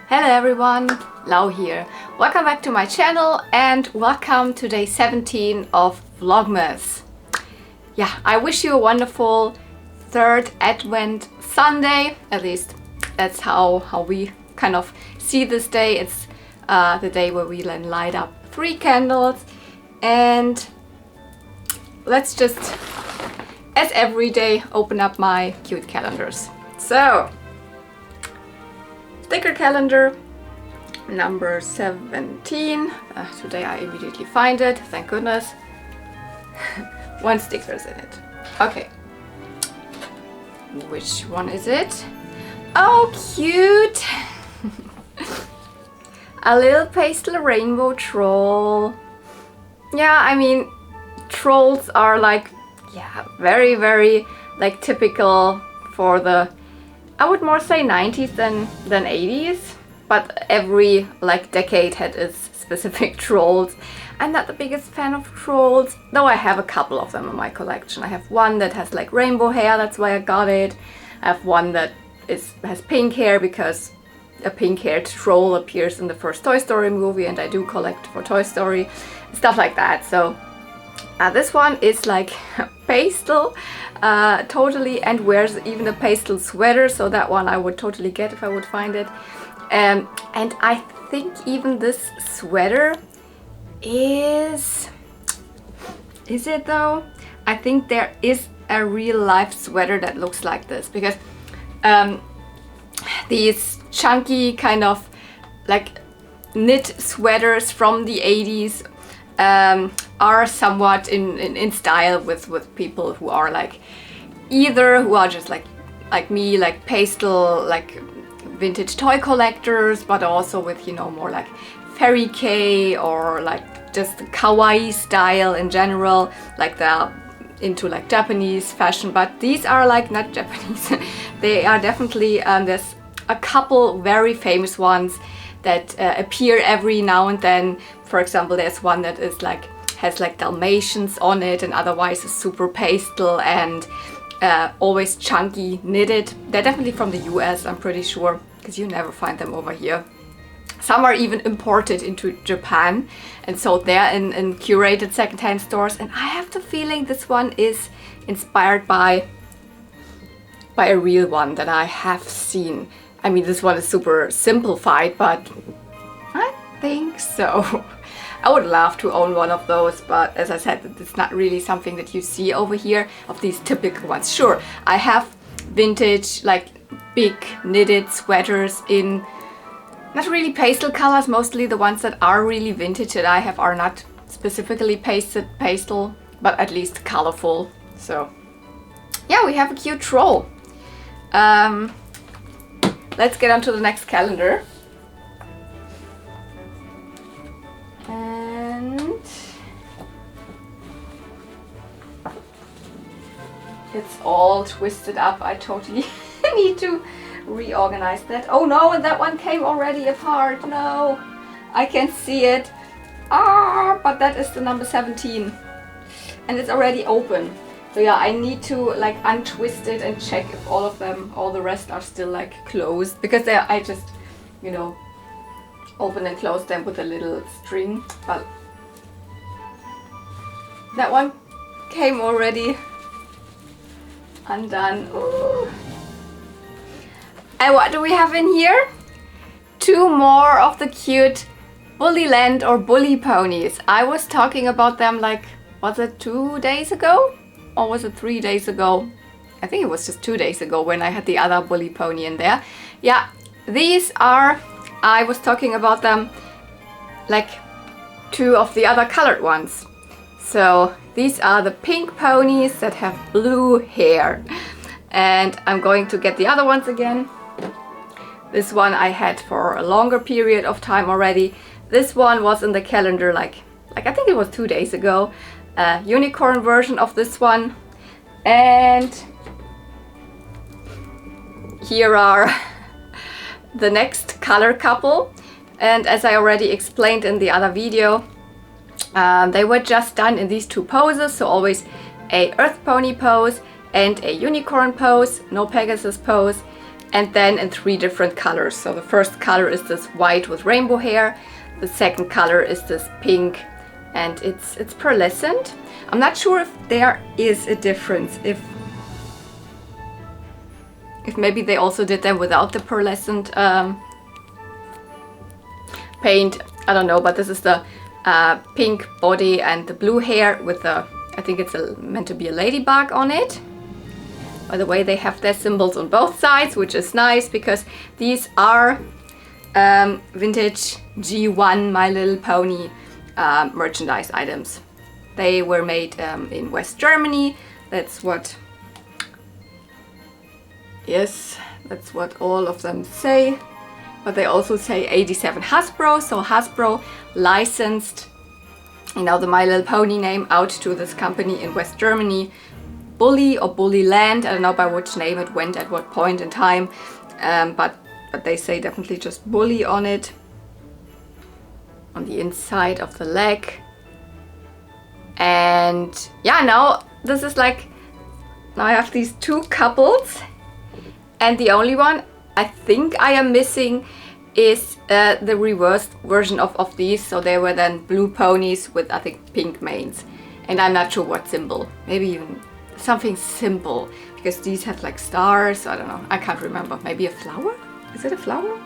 Hello everyone, Lau here. Welcome back to my channel and welcome to day 17 of Vlogmas. Yeah, I wish you a wonderful third Advent Sunday. At least that's how we kind of see this day. It's the day where we then light up 3 candles, and let's just, as every day, open up my cute calendars. So, sticker calendar number 17. Today I immediately find it, thank goodness. 1 sticker's in it. Okay. Which one is it? Oh, cute! A little pastel rainbow troll. Yeah, I mean, trolls are like, yeah, very like typical for the, I would more say 90s than 80s, but every like decade had its specific trolls. I'm not the biggest fan of trolls, though I have a couple of them in my collection. I have one that has like rainbow hair, that's why I got it. I have one that has pink hair because a pink-haired troll appears in the first Toy Story movie, and I do collect for Toy Story, stuff like that. So this one is like pastel, totally, and wears even a pastel sweater, so that one I would totally get if I would find it. And I think even this sweater is it though? I think there is a real life sweater that looks like this, because these chunky kind of like knit sweaters from the 80s are somewhat in style with people who are like, either who are just like me, like pastel, like vintage toy collectors, but also with, you know, more like fairy kei or like just kawaii style in general, like they're into like Japanese fashion. But these are like not Japanese. They are definitely there's a couple very famous ones that appear every now and then. For example, there's one that is like has like Dalmatians on it, and otherwise is super pastel and always chunky knitted. They're definitely from the US, I'm pretty sure, because you never find them over here. Some are even imported into Japan and sold there in curated secondhand stores. And I have the feeling this one is inspired by a real one that I have seen. I mean, this one is super simplified, but I think so. I would love to own one of those, but as I said, it's not really something that you see over here of these typical ones. Sure, I have vintage, like big knitted sweaters in not really pastel colors. Mostly the ones that are really vintage that I have are not specifically pastel, but at least colorful. So yeah, we have a cute troll. Let's get on to the next calendar. And it's all twisted up. I totally need to reorganize that. Oh no, and that one came already apart. No, I can see it. But that is the number 17. And it's already open. So yeah, I need to like untwist it and check if all the rest are still like closed, because I just, you know, open and close them with a little string. But that one came already undone. Ooh. And what do we have in here? 2 more of the cute Bullyland or Bully ponies. I was talking about them like, was it 2 days ago? Or was it 3 days ago? I think it was just 2 days ago when I had the other bully pony in there. Yeah, these are, I was talking about them like 2 of the other colored ones. So these are the pink ponies that have blue hair. And I'm going to get the other ones again. This one I had for a longer period of time already. This one was in the calendar like I think it was 2 days ago. Unicorn version of this one. And here are the next color couple. And as I already explained in the other video, they were just done in these 2 poses. So always a earth pony pose and a unicorn pose, no Pegasus pose. and then in 3 different colors. So the first color is this white with rainbow hair, the second color is this pink, and it's pearlescent. I'm not sure if there is a difference, if maybe they also did them without the pearlescent paint. I don't know, but this is the pink body and the blue hair with the, I think it's meant to be a ladybug on it. By the way, they have their symbols on both sides, which is nice because these are vintage G1 My Little Pony merchandise items. They were made in West Germany. That's what, yes, that's what all of them say. But they also say 87 Hasbro, so Hasbro licensed, you know, the My Little Pony name out to this company in West Germany. Bully or Bullyland, I don't know by which name it went at what point in time, but they say definitely just Bully on it. On the inside of the leg. And yeah, now this is like, now I have these 2 couples, and the only one I think I am missing is the reversed version of these. So they were then blue ponies with, I think, pink manes, and I'm not sure what symbol, maybe even something simple, because these have like stars. I don't know, I can't remember. Maybe a flower? Is it a flower?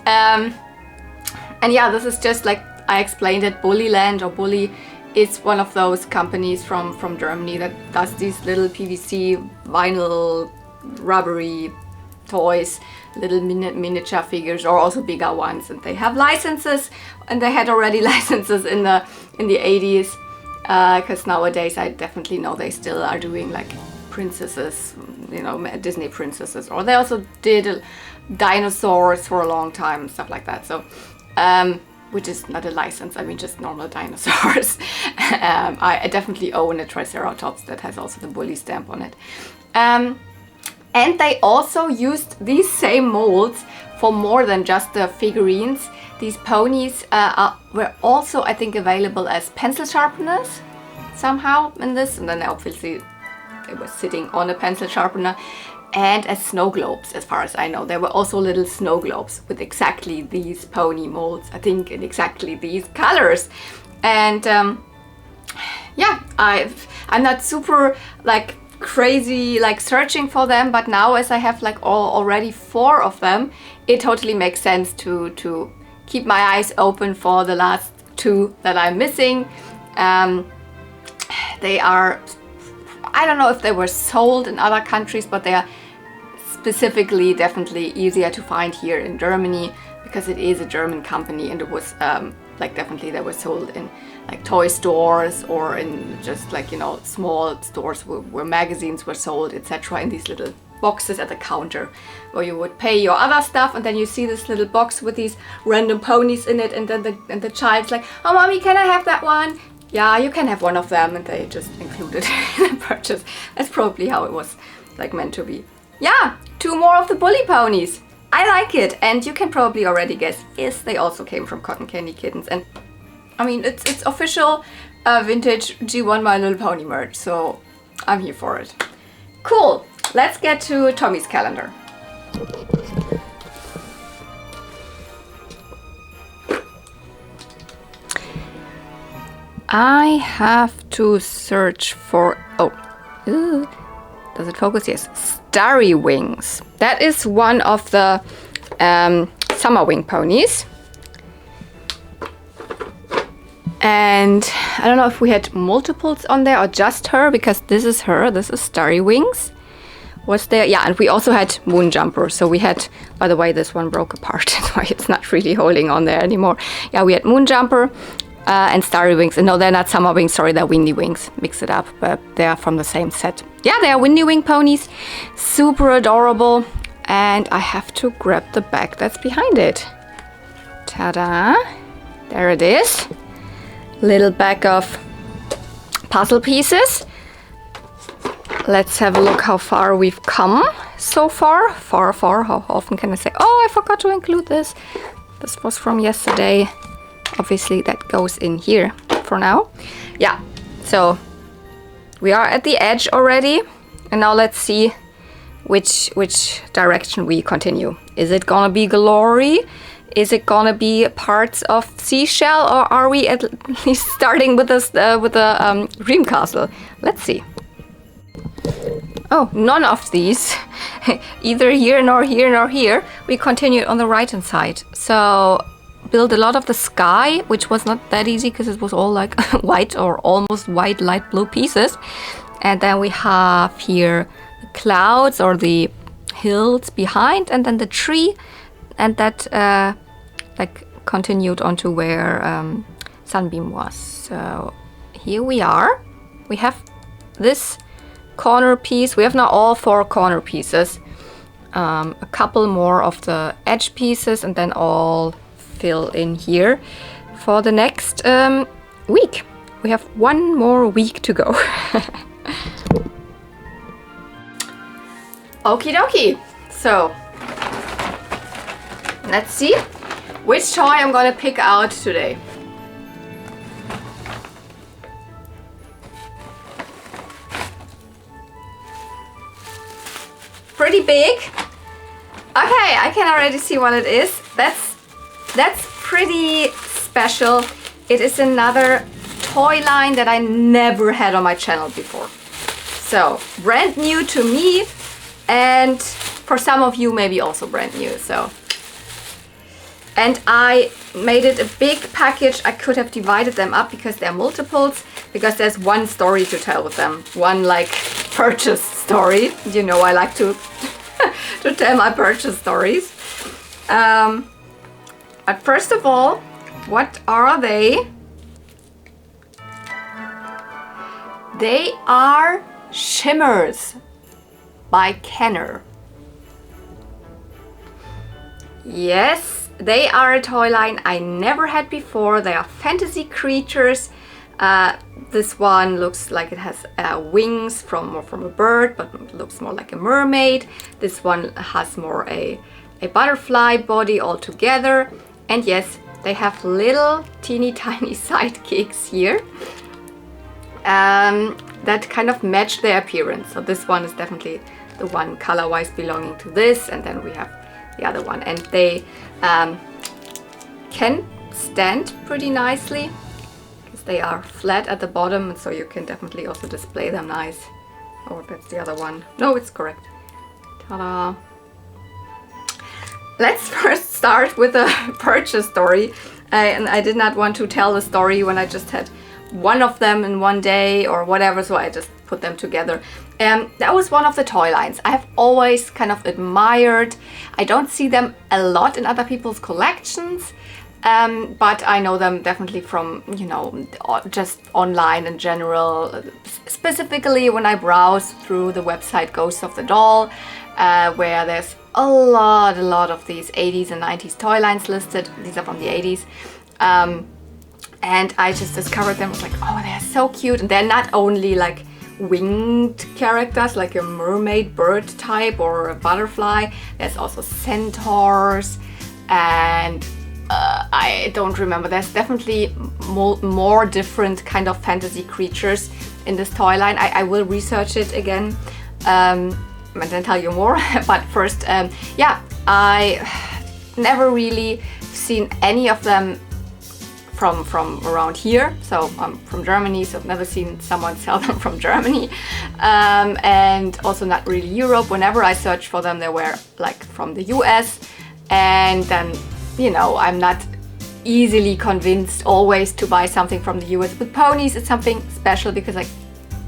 And yeah, this is just like I explained it, Bullyland or Bully is one of those companies from Germany that does these little PVC vinyl rubbery toys, little miniature figures, or also bigger ones, and they have licenses, and they had already licenses in the 80s, because nowadays I definitely know they still are doing like princesses, you know, Disney princesses, or they also did dinosaurs for a long time and stuff like that. So which is not a license, I mean just normal dinosaurs. I definitely own a Triceratops that has also the Bully stamp on it. And they also used these same molds for more than just the figurines. These ponies were also, I think, available as pencil sharpeners somehow in this, and then obviously they were sitting on a pencil sharpener, and as snow globes, as far as I know. There were also little snow globes with exactly these pony molds, I think in exactly these colors. And yeah, I'm not super like crazy like searching for them, but now as I have like already 4 of them, it totally makes sense to keep my eyes open for the last 2 that I'm missing. They are, I don't know if they were sold in other countries, but they are specifically definitely easier to find here in Germany because it is a German company, and it was like definitely they were sold in like toy stores or in just like, you know, small stores where magazines were sold, etc., in these little boxes at the counter where you would pay your other stuff, and then you see this little box with these random ponies in it, and then the child's like, oh mommy, can I have that one? Yeah, you can have one of them, and they just included in the purchase. That's probably how it was like meant to be. Yeah, 2 more of the Bully ponies. I like it, and you can probably already guess, yes, they also came from Cotton Candy Kittens, and I mean it's official vintage G1 My Little Pony merch, so I'm here for it. Cool, let's get to Tommy's calendar. I have to search for, does it focus? Yes, Starry Wings. That is one of the summer wing ponies. And I don't know if we had multiples on there or just her, because this is her, this is Starry Wings. Was there? Yeah, and we also had Moon Jumper. So we had, by the way, this one broke apart, that's why it's not really holding on there anymore. Yeah, we had Moon Jumper and Starry Wings. And no, they're not Summer Wings, sorry, they're Windy Wings. Mix it up, but they are from the same set. Yeah, they are Windy Wing ponies, super adorable. And I have to grab the bag that's behind it. Ta-da! There it is. Little bag of puzzle pieces. Let's have a look how far we've come so far. Far. How often can I say, oh, I forgot to include this. This was from yesterday. Obviously that goes in here for now. Yeah, so we are at the edge already. And now let's see which direction we continue. Is it gonna be glory? Is it gonna be parts of seashell, or are we at least starting with this with the dream castle? Let's see. Oh, none of these, either here nor here nor here. We continued on the right hand side. So build a lot of the sky, which was not that easy because it was all like white or almost white light blue pieces. And then we have here the clouds or the hills behind, and then the tree, and that like continued onto where Sunbeam was. So here we are. We have this corner piece. We have now all 4 corner pieces, a couple more of the edge pieces, and then all fill in here for the next week. We have 1 more week to go. Okie dokie. So let's see which toy I'm gonna pick out today. Pretty big. Okay, I can already see what it is. That's pretty special. It is another toy line that I never had on my channel before. So brand new to me, and for some of you maybe also brand new. So, and I made it a big package. I could have divided them up because they're multiples, because there's one story to tell with them, one like purchase story. You know, I like to to tell my purchase stories. But first of all, what are they? They are Shimmers by Kenner. Yes, they are a toy line I never had before. They are fantasy creatures. This one looks like it has wings from a bird, but it looks more like a mermaid. This one has more a butterfly body altogether. And yes, they have little teeny tiny sidekicks here that kind of match their appearance. So this one is definitely the one color-wise belonging to this, and then we have the other one. And they can stand pretty nicely because they are flat at the bottom, so you can definitely also display them nice. Oh, that's the other one. No, it's correct. Ta-da! Let's first start with a purchase story. And I did not want to tell the story when I just had one of them in one day or whatever, so I just put them together. That was one of the toy lines I have always kind of admired. I don't see them a lot in other people's collections, but I know them definitely from, you know, just online in general, specifically when I browse through the website Ghost of the Doll, where there's a lot of these 80s and 90s toy lines listed. These are from the 80s. And I just discovered them. I was like, oh, they're so cute. And they're not only like winged characters, like a mermaid bird type or a butterfly. There's also centaurs, and I don't remember. There's definitely more different kind of fantasy creatures in this toy line. I will research it again and then tell you more. But first, yeah, I never really seen any of them from around here. So I'm from Germany, so I've never seen someone sell them from Germany, and also not really Europe. Whenever I searched for them, they were like from the US, and then, you know, I'm not easily convinced always to buy something from the US. With ponies, it's something special because, like,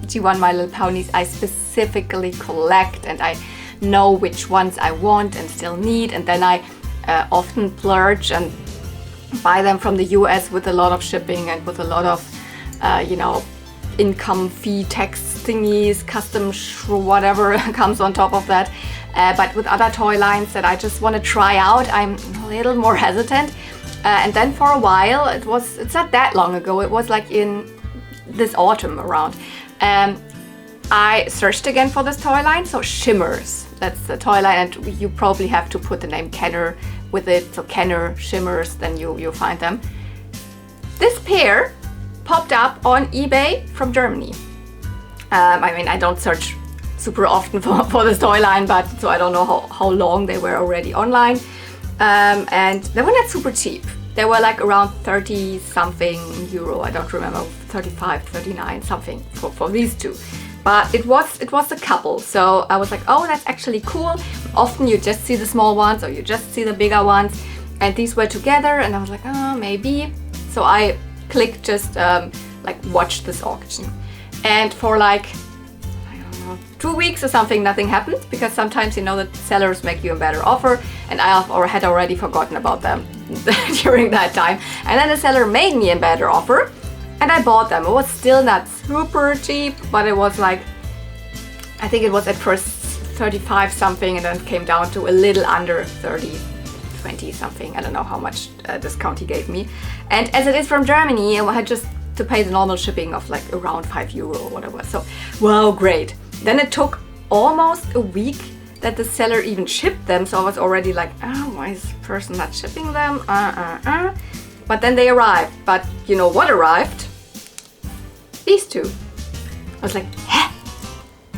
G1 My Little Ponies, I specifically collect, and I know which ones I want and still need, and then I often splurge and buy them from the US with a lot of shipping and with a lot of, you know, income fee tax thingies, custom whatever comes on top of that. But with other toy lines that I just want to try out, I'm a little more hesitant. And then for a while, it's not that long ago, it was like in this autumn around, I searched again for this toy line. So Shimmers, that's the toy line, and you probably have to put the name Kenner with it, so Kenner, Shimmers, then you'll find them. This pair popped up on eBay from Germany. I mean, I don't search super often for this toy line, but so I don't know how long they were already online. And they were not super cheap. They were like around 30 something euro, I don't remember, 35, 39 something for these two. But it was a couple, so I was like, oh, that's actually cool. Often you just see the small ones or you just see the bigger ones, and these were together, and I was like, oh, maybe. So I clicked just like watch this auction, and for like, I don't know, 2 weeks or something, nothing happened, because sometimes, you know, the sellers make you a better offer, and I had already forgotten about them during that time. And then the seller made me a better offer, and I bought them. It was still not super cheap, but it was like, I think it was at first 35 something, and then it came down to a little under 30, 20 something. I don't know how much discount he gave me. And as it is from Germany, I had just to pay the normal shipping of like around 5 euro or whatever. So, wow, great. Then it took almost a week that the seller even shipped them. So I was already like, oh, why is the person not shipping them? But then they arrived. But you know what arrived? These two. I was like, huh?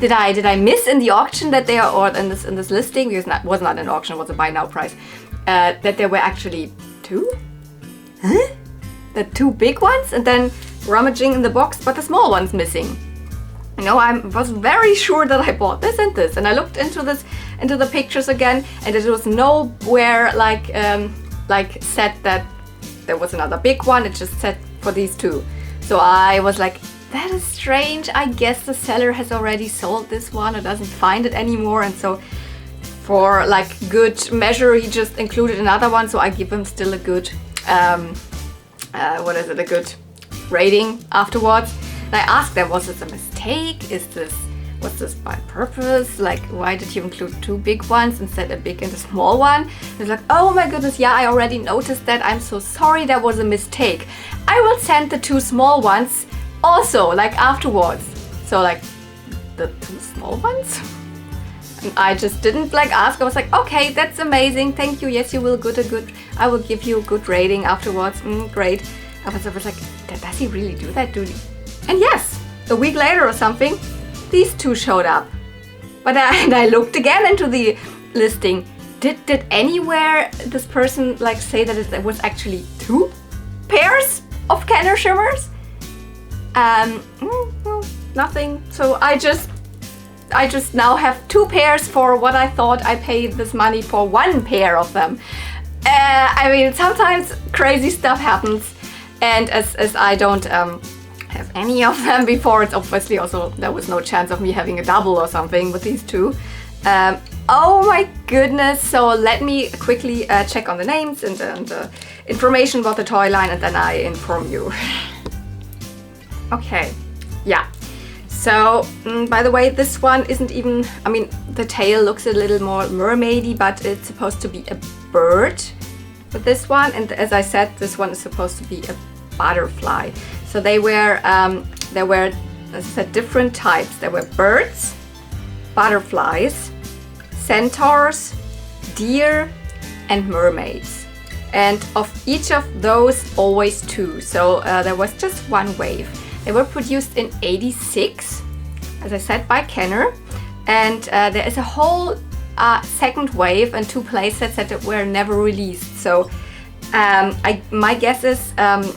Did I miss in the auction that they are, or in this listing, because it was not an auction, it was a buy now price, that there were actually two? Huh? The two big ones, and then rummaging in the box, but the small one's missing. You know, I was very sure that I bought this and this, and I looked into the pictures again, and it was nowhere like said that there was another big one. It just said for these two. So I was like, that is strange. I guess the seller has already sold this one or doesn't find it anymore, and so for like good measure, he just included another one. So I give him still a good, a good rating afterwards. And I asked them, was this a mistake? Was this by purpose? Like, why did you include two big ones instead of a big and a small one? It's like, oh my goodness, yeah, I already noticed that. I'm so sorry, that was a mistake. I will send the two small ones also, like afterwards. So like, the two small ones? And I just didn't like ask. I was like, okay, that's amazing. Thank you. Yes, you will I will give you a good rating afterwards. Great. I was like, does he really do that? And yes, a week later or something, these two showed up. But I looked again into the listing. Did anywhere this person like say that it was actually two pairs of Kenner Shimmers? Nothing. So I just now have two pairs for what I thought I paid this money for one pair of them. I mean, sometimes crazy stuff happens, and as I don't have any of them before, it's obviously also there was no chance of me having a double or something with these two. Oh my goodness. So let me quickly check on the names and information about the toy line, and then I inform you. Okay, yeah. So, by the way, this one isn't even, I mean, the tail looks a little more mermaidy, but it's supposed to be a bird with this one. And as I said, this one is supposed to be a butterfly. So there were, as I said, different types. There were birds, butterflies, centaurs, deer, and mermaids. And of each of those, always two. So there was just one wave. They were produced in '86, as I said, by Kenner. And there is a whole second wave and two playsets that were never released. So my guess is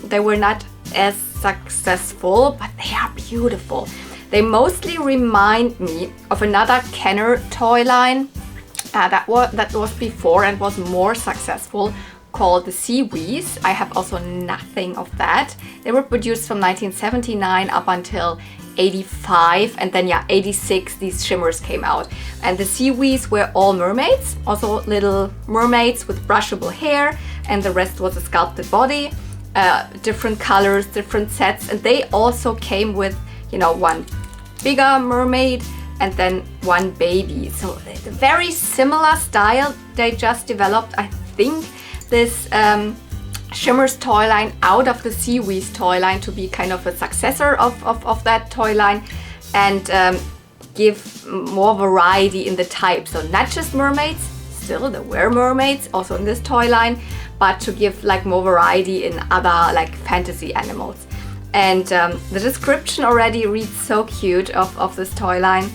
they were not as successful, but they are beautiful. They mostly remind me of another Kenner toy line that was before and was more successful, called the ChicKawaii. I have also nothing of that. They were produced from 1979 up until 85, and then yeah, 86 these Shimmers came out. And the ChicKawaii were all mermaids, also little mermaids with brushable hair, and the rest was a sculpted body, different colors, different sets, and they also came with, you know, one bigger mermaid and then one baby. So a very similar style they just developed, I think, this Shimmers toy line out of the ChicKawaii toy line to be kind of a successor of that toy line, and give more variety in the type. So not just mermaids, still there were mermaids also in this toy line, but to give like more variety in other like fantasy animals. And the description already reads so cute of this toy line.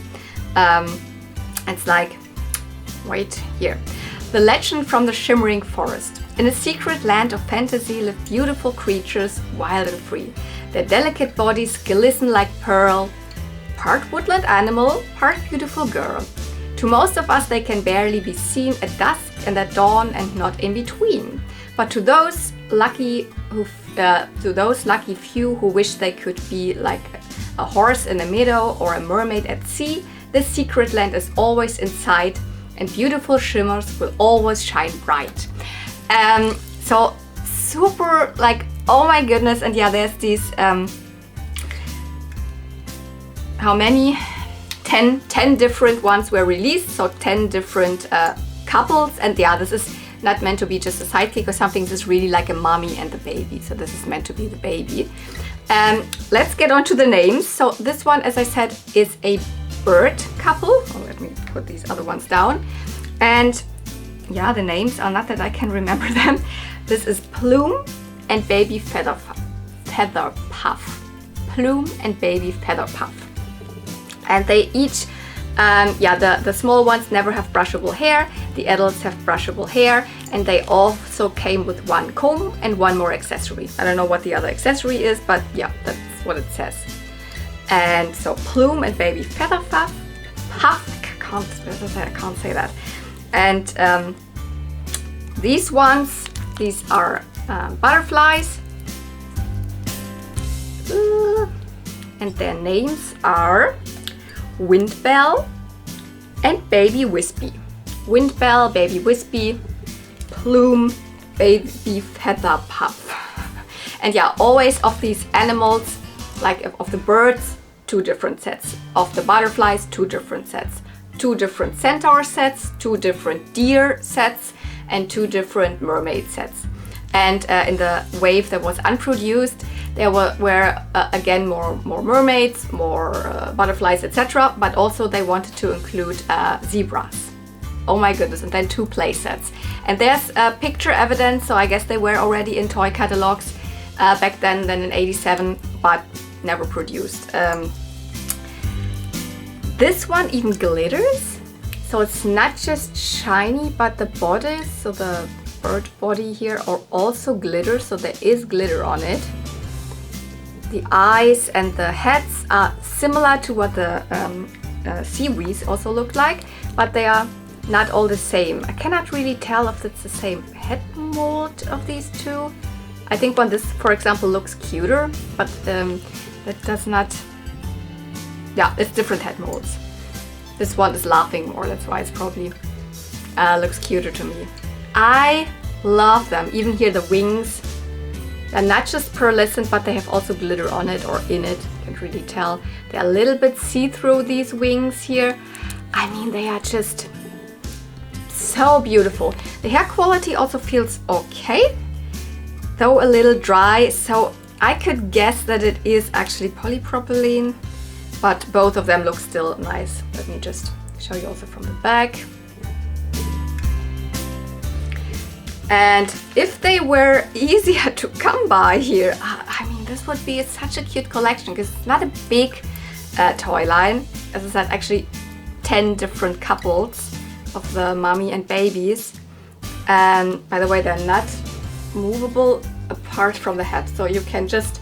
It's like, wait, here. The legend from the shimmering forest. In a secret land of fantasy live beautiful creatures, wild and free. Their delicate bodies glisten like pearl, part woodland animal, part beautiful girl. To most of us they can barely be seen at dusk and at dawn and not in between. But to those lucky few who wish they could be like a horse in a meadow or a mermaid at sea, this secret land is always in sight, and beautiful shimmers will always shine bright. So super, like, oh my goodness. And yeah, there's these how many? 10 different ones were released, so 10 different couples. And yeah, this is not meant to be just a sidekick or something. This is really like a mommy and the baby, so this is meant to be the baby. Let's get on to the names. So this one, as I said, is a bird couple. Oh, let me put these other ones down. And yeah, the names are not that I can remember them. This is Plume and Baby Featherpuff. Plume and Baby Featherpuff. And they each, the small ones never have brushable hair. The adults have brushable hair, and they also came with one comb and one more accessory. I don't know what the other accessory is, but yeah, that's what it says. And so Plume and Baby Featherpuff, I can't say that. And these ones, these are butterflies, and their names are Windbell and Baby Wispy. Windbell, Baby Wispy, Plume, Baby Featherpuff. And yeah, always of these animals, like of the birds, 2 different sets. Of the butterflies, 2 different sets. 2 different centaur sets, 2 different deer sets, and 2 different mermaid sets. And in the wave that was unproduced, there were again more mermaids, more butterflies, etc. But also they wanted to include zebras. Oh my goodness, and then 2 play sets. And there's picture evidence, so I guess they were already in toy catalogs back then in '87, but never produced. This one even glitters, so it's not just shiny, but the bodies, so the bird body here, are also glitter, so there is glitter on it. The eyes and the heads are similar to what the seaweeds also look like, but they are not all the same. I cannot really tell if it's the same head mold of these 2. I think one, this for example, looks cuter, but that does not, yeah, it's different head molds. This one is laughing more, that's why it's probably looks cuter to me. I love them. Even here the wings, they're not just pearlescent, but they have also glitter on it or in it. Can't really tell. They're a little bit see-through, these wings here. I mean, they are just so beautiful. The hair quality also feels okay, though a little dry, so I could guess that it is actually polypropylene, but both of them look still nice. Let me just show you also from the back. And if they were easier to come by here, I mean, this would be such a cute collection, because it's not a big toy line. As I said, actually 10 different couples of the mommy and babies. And by the way, they're not movable apart from the head, so you can just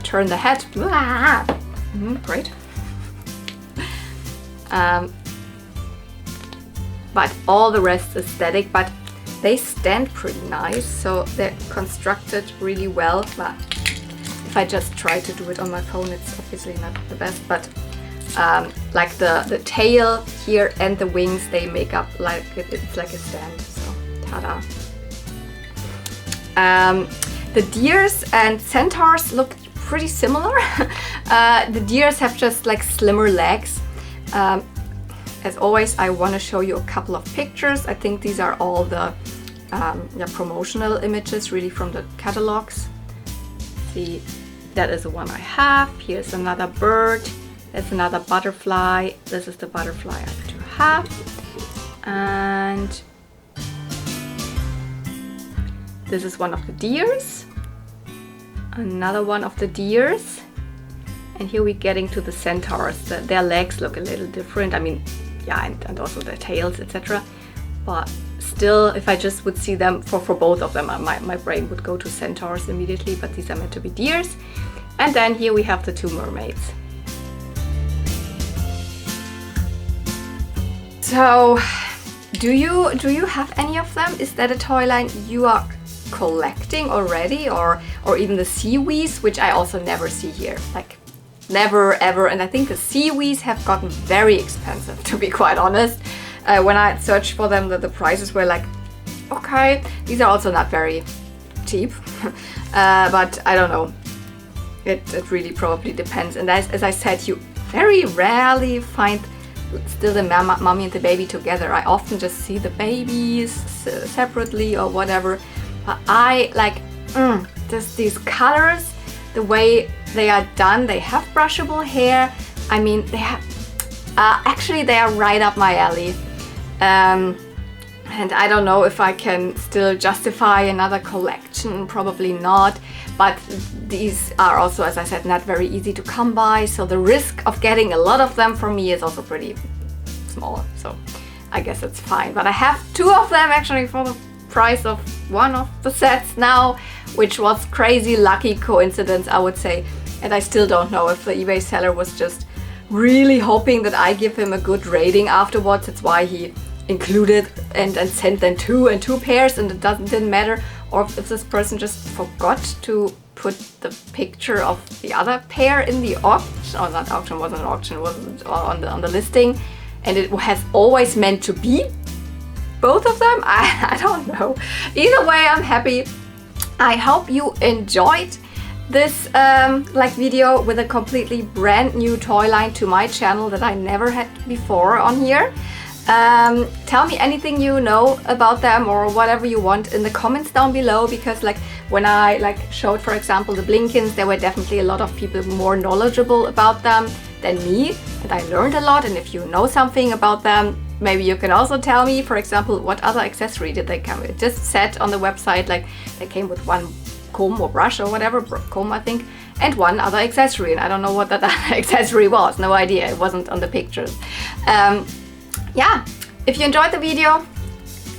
turn the head. Great. But all the rest is static, but they stand pretty nice, so they're constructed really well. But if I just try to do it on my phone, it's obviously not the best, but like the tail here and the wings, they make up like it's like a stand, so ta-da. The deers and centaurs look pretty similar. The deers have just like slimmer legs. As always, I want to show you a couple of pictures. I think these are all the promotional images really from the catalogs. See, that is the one I have. Here's another bird. That's another butterfly. This is the butterfly I do have. And this is one of the deers. Another one of the deers. And here we're getting to the centaurs. Their legs look a little different. I mean, yeah, and also their tails, etc. But still, if I just would see them for both of them, my brain would go to centaurs immediately, but these are meant to be deers. And then here we have the two mermaids. So, do you have any of them? Is that a toy line you are collecting already, or even the seaweeds, which I also never see here, like never ever. And I think the seaweeds have gotten very expensive, to be quite honest. When I searched for them, the prices were like, okay, these are also not very cheap. But I don't know, it really probably depends. And as I said, you very rarely find still the mommy and the baby together. I often just see the babies separately or whatever. But I like just these colors, the way they are done. They have brushable hair. I mean, they have actually they are right up my alley. And I don't know if I can still justify another collection, probably not. But these are also, as I said, not very easy to come by. So the risk of getting a lot of them for me is also pretty small. So I guess it's fine. But I have two of them actually for the price of one of the sets now, which was crazy lucky coincidence, I would say. And I still don't know if the eBay seller was just really hoping that I give him a good rating afterwards. That's why he included and sent then two pairs, and it didn't matter, or if this person just forgot to put the picture of the other pair in the auction, or not auction, wasn't an auction, was on the listing, and it has always meant to be both of them. I don't know. Either way, I'm happy. I hope you enjoyed this video with a completely brand new toy line to my channel that I never had before on here. Tell me anything you know about them or whatever you want in the comments down below, because like when I showed, for example, the Blinkins, there were definitely a lot of people more knowledgeable about them than me, and I learned a lot. And if you know something about them, maybe you can also tell me, for example, what other accessory did they come with. It just said on the website like they came with one comb or brush or whatever, comb I think, and one other accessory, and I don't know what that other accessory was. No idea, it wasn't on the pictures. Yeah, if you enjoyed the video,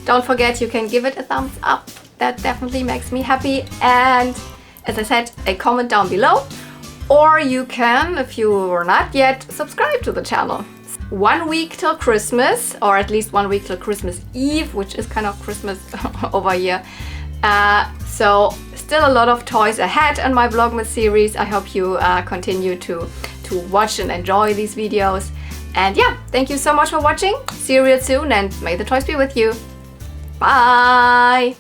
don't forget you can give it a thumbs up. That definitely makes me happy. And as I said, a comment down below. Or you can, if you are not yet, subscribe to the channel. 1 week till Christmas, or at least 1 week till Christmas Eve, which is kind of Christmas over here. So still a lot of toys ahead on my Vlogmas series. I hope you continue to watch and enjoy these videos. And yeah, thank you so much for watching. See you real soon, and may the toys be with you. Bye!